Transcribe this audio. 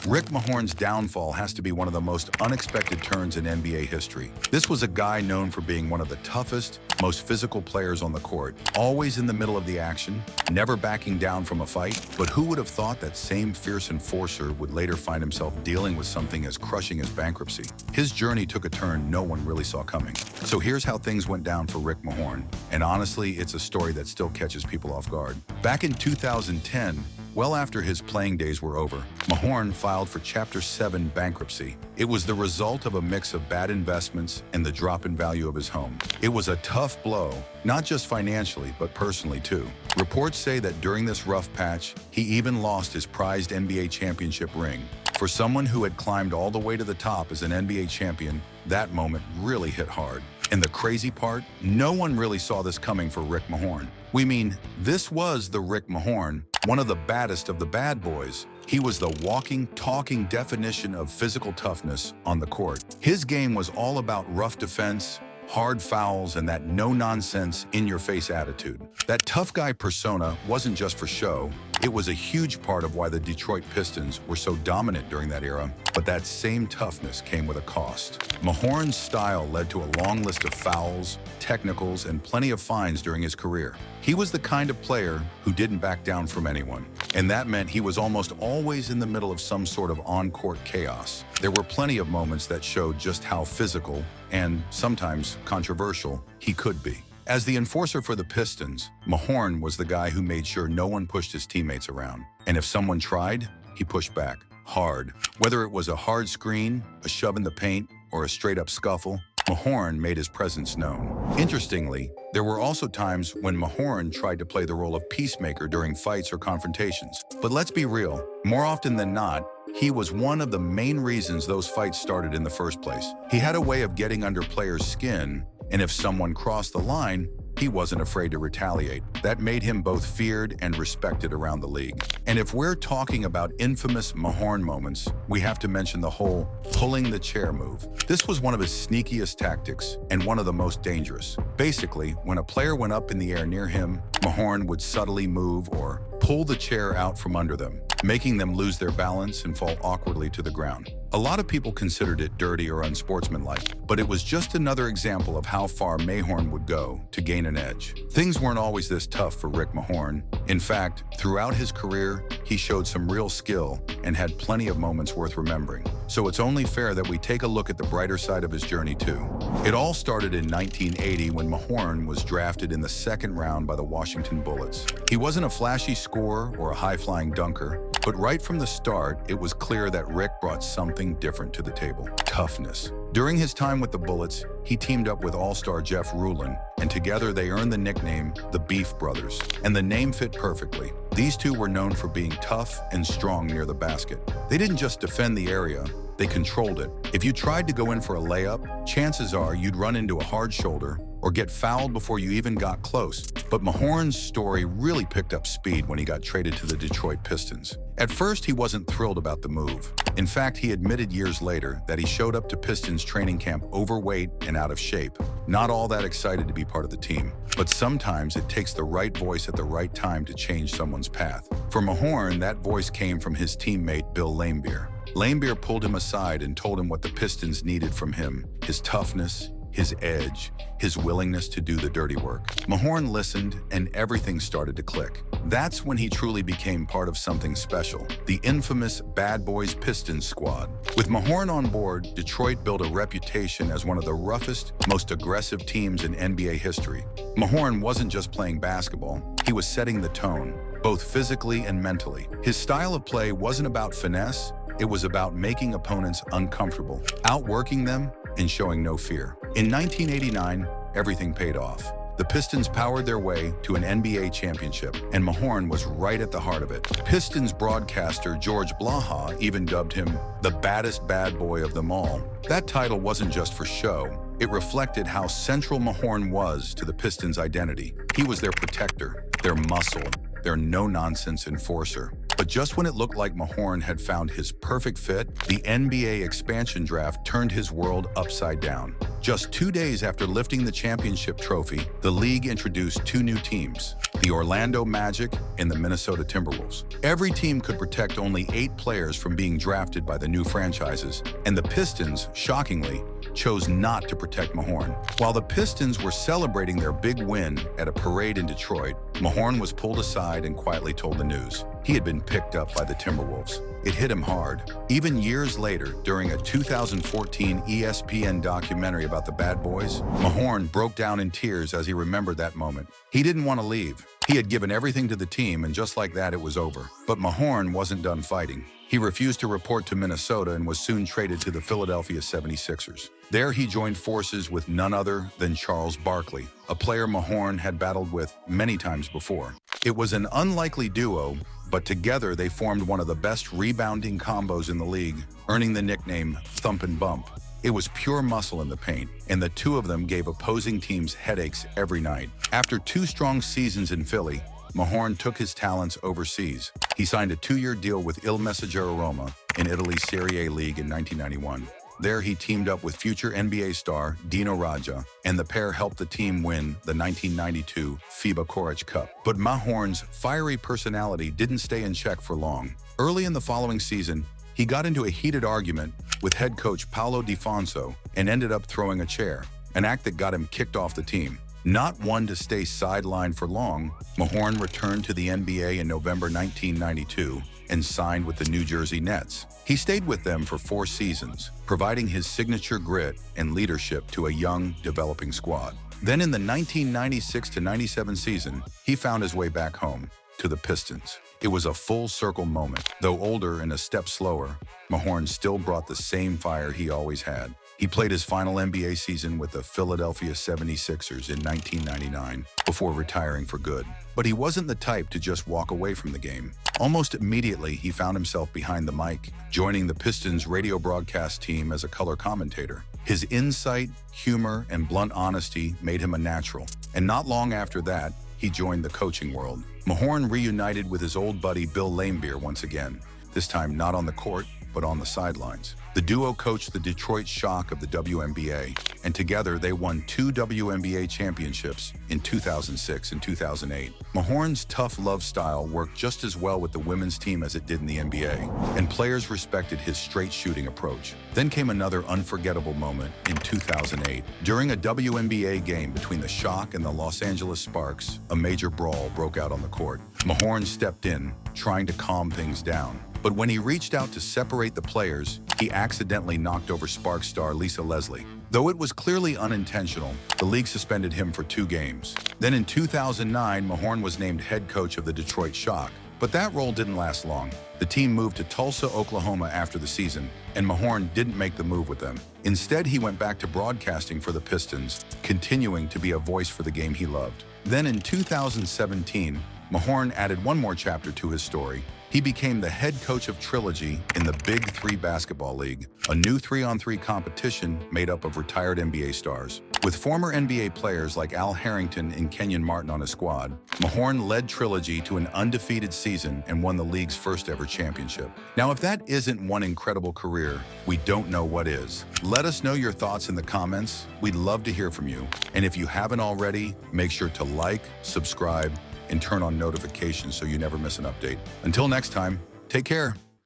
Rick Mahorn's downfall has to be one of the most unexpected turns in NBA history. This was a guy known for being one of the toughest, most physical players on the court, always in the middle of the action, never backing down from a fight. But who would have thought that same fierce enforcer would later find himself dealing with something as crushing as bankruptcy? His journey took a turn no one really saw coming. So here's how things went down for Rick Mahorn, and honestly, it's a story that still catches people off guard. Back in 2010, well after his playing days were over, Mahorn filed for Chapter 7 bankruptcy. It was the result of a mix of bad investments and the drop in value of his home. It was a tough blow, not just financially, but personally too. Reports say that during this rough patch, he even lost his prized NBA championship ring. For someone who had climbed all the way to the top as an NBA champion, that moment really hit hard. And the crazy part, no one really saw this coming for Rick Mahorn. We mean, this was the Rick Mahorn, one of the baddest of the bad boys. He was the walking, talking definition of physical toughness on the court. His game was all about rough defense, hard fouls, and that no-nonsense, in-your-face attitude. That tough guy persona wasn't just for show. It was a huge part of why the Detroit Pistons were so dominant during that era. But that same toughness came with a cost. Mahorn's style led to a long list of fouls, technicals, and plenty of fines during his career. He was the kind of player who didn't back down from anyone. And that meant he was almost always in the middle of some sort of on-court chaos. There were plenty of moments that showed just how physical and sometimes controversial he could be. As the enforcer for the Pistons, Mahorn was the guy who made sure no one pushed his teammates around. And if someone tried, he pushed back hard. Whether it was a hard screen, a shove in the paint, or a straight-up scuffle, Mahorn made his presence known. Interestingly, there were also times when Mahorn tried to play the role of peacemaker during fights or confrontations. But let's be real, more often than not, he was one of the main reasons those fights started in the first place. He had a way of getting under players' skin, and if someone crossed the line, he wasn't afraid to retaliate. That made him both feared and respected around the league. And if we're talking about infamous Mahorn moments, we have to mention the whole pulling the chair move. This was one of his sneakiest tactics and one of the most dangerous. Basically, when a player went up in the air near him, Mahorn would subtly move or pull the chair out from under them, making them lose their balance and fall awkwardly to the ground. A lot of people considered it dirty or unsportsmanlike, but it was just another example of how far Mahorn would go to gain an edge. Things weren't always this tough for Rick Mahorn. In fact, throughout his career, he showed some real skill and had plenty of moments worth remembering. So it's only fair that we take a look at the brighter side of his journey too. It all started in 1980 when Mahorn was drafted in the second round by the Washington Bullets. He wasn't a flashy scorer or a high-flying dunker, but right from the start, it was clear that Rick brought something different to the table: toughness. During his time with the Bullets, he teamed up with All-Star Jeff Ruland, and together they earned the nickname the Beef Brothers. And the name fit perfectly. These two were known for being tough and strong near the basket. They didn't just defend the area, they controlled it. If you tried to go in for a layup, chances are you'd run into a hard shoulder or get fouled before you even got close. But Mahorn's story really picked up speed when he got traded to the Detroit Pistons. At first, he wasn't thrilled about the move. In fact, he admitted years later that he showed up to Pistons training camp overweight and out of shape, not all that excited to be part of the team. But sometimes it takes the right voice at the right time to change someone's path. For Mahorn, that voice came from his teammate Bill Laimbeer. Laimbeer pulled him aside and told him what the Pistons needed from him: his toughness, his edge, his willingness to do the dirty work. Mahorn listened, and everything started to click. That's when he truly became part of something special: the infamous Bad Boys Pistons squad. With Mahorn on board, Detroit built a reputation as one of the roughest, most aggressive teams in NBA history. Mahorn wasn't just playing basketball, he was setting the tone, both physically and mentally. His style of play wasn't about finesse, it was about making opponents uncomfortable, outworking them, and showing no fear. In 1989, everything paid off. The Pistons powered their way to an NBA championship, and Mahorn was right at the heart of it. Pistons broadcaster George Blaha even dubbed him the baddest bad boy of them all. That title wasn't just for show. It reflected how central Mahorn was to the Pistons' identity. He was their protector, their muscle, their no-nonsense enforcer. But just when it looked like Mahorn had found his perfect fit, the NBA expansion draft turned his world upside down. Just 2 days after lifting the championship trophy, the league introduced two new teams: the Orlando Magic, and the Minnesota Timberwolves. Every team could protect only 8 players from being drafted by the new franchises, and the Pistons, shockingly, chose not to protect Mahorn. While the Pistons were celebrating their big win at a parade in Detroit, Mahorn was pulled aside and quietly told the news he had been picked up by the Timberwolves. It hit him hard. Even years later, during a 2014 ESPN documentary about the Bad Boys, Mahorn broke down in tears as he remembered that moment. He didn't want to leave. He had given everything to the team, and just like that, it was over. But Mahorn wasn't done fighting. He refused to report to Minnesota and was soon traded to the Philadelphia 76ers. There he joined forces with none other than Charles Barkley, a player Mahorn had battled with many times before. It was an unlikely duo, but together they formed one of the best rebounding combos in the league, earning the nickname Thump and Bump. It was pure muscle in the paint, and the two of them gave opposing teams headaches every night. After 2 strong seasons in Philly, Mahorn took his talents overseas. He signed a 2-year deal with Il Messaggero Roma in Italy's Serie A league in 1991. There he teamed up with future NBA star Dino Radja, and the pair helped the team win the 1992 FIBA Courage Cup. But Mahorn's fiery personality didn't stay in check for long. Early in the following season, he got into a heated argument with head coach Paolo Di Fonso and ended up throwing a chair, an act that got him kicked off the team. Not one to stay sidelined for long, Mahorn returned to the NBA in November 1992 and signed with the New Jersey Nets. He stayed with them for 4 seasons, providing his signature grit and leadership to a young, developing squad. Then in the 1996-97 season, he found his way back home, to the Pistons. It was a full-circle moment. Though older and a step slower, Mahorn still brought the same fire he always had. He played his final NBA season with the Philadelphia 76ers in 1999 before retiring for good. But he wasn't the type to just walk away from the game. Almost immediately, he found himself behind the mic, joining the Pistons radio broadcast team as a color commentator. His insight, humor, and blunt honesty made him a natural. And not long after that, he joined the coaching world. Mahorn reunited with his old buddy Bill Laimbeer once again, this time not on the court, but on the sidelines. The duo coached the Detroit Shock of the WNBA, and together they won 2 WNBA championships in 2006 and 2008. Mahorn's tough love style worked just as well with the women's team as it did in the NBA, and players respected his straight shooting approach. Then came another unforgettable moment in 2008. During a WNBA game between the Shock and the Los Angeles Sparks, a major brawl broke out on the court. Mahorn stepped in, trying to calm things down. But when he reached out to separate the players, he accidentally knocked over Sparks star Lisa Leslie. Though it was clearly unintentional, the league suspended him for 2 games. Then in 2009, Mahorn was named head coach of the Detroit Shock. But that role didn't last long. The team moved to Tulsa, Oklahoma after the season, and Mahorn didn't make the move with them. Instead, he went back to broadcasting for the Pistons, continuing to be a voice for the game he loved. Then in 2017, Mahorn added one more chapter to his story. He became the head coach of Trilogy in the Big 3 Basketball League, a new 3-on-3 competition made up of retired NBA stars. With former NBA players like Al Harrington and Kenyon Martin on his squad, Mahorn led Trilogy to an undefeated season and won the league's first ever championship. Now, if that isn't one incredible career, we don't know what is. Let us know your thoughts in the comments. We'd love to hear from you. And if you haven't already, make sure to like, subscribe, and turn on notifications so you never miss an update. Until next time, take care.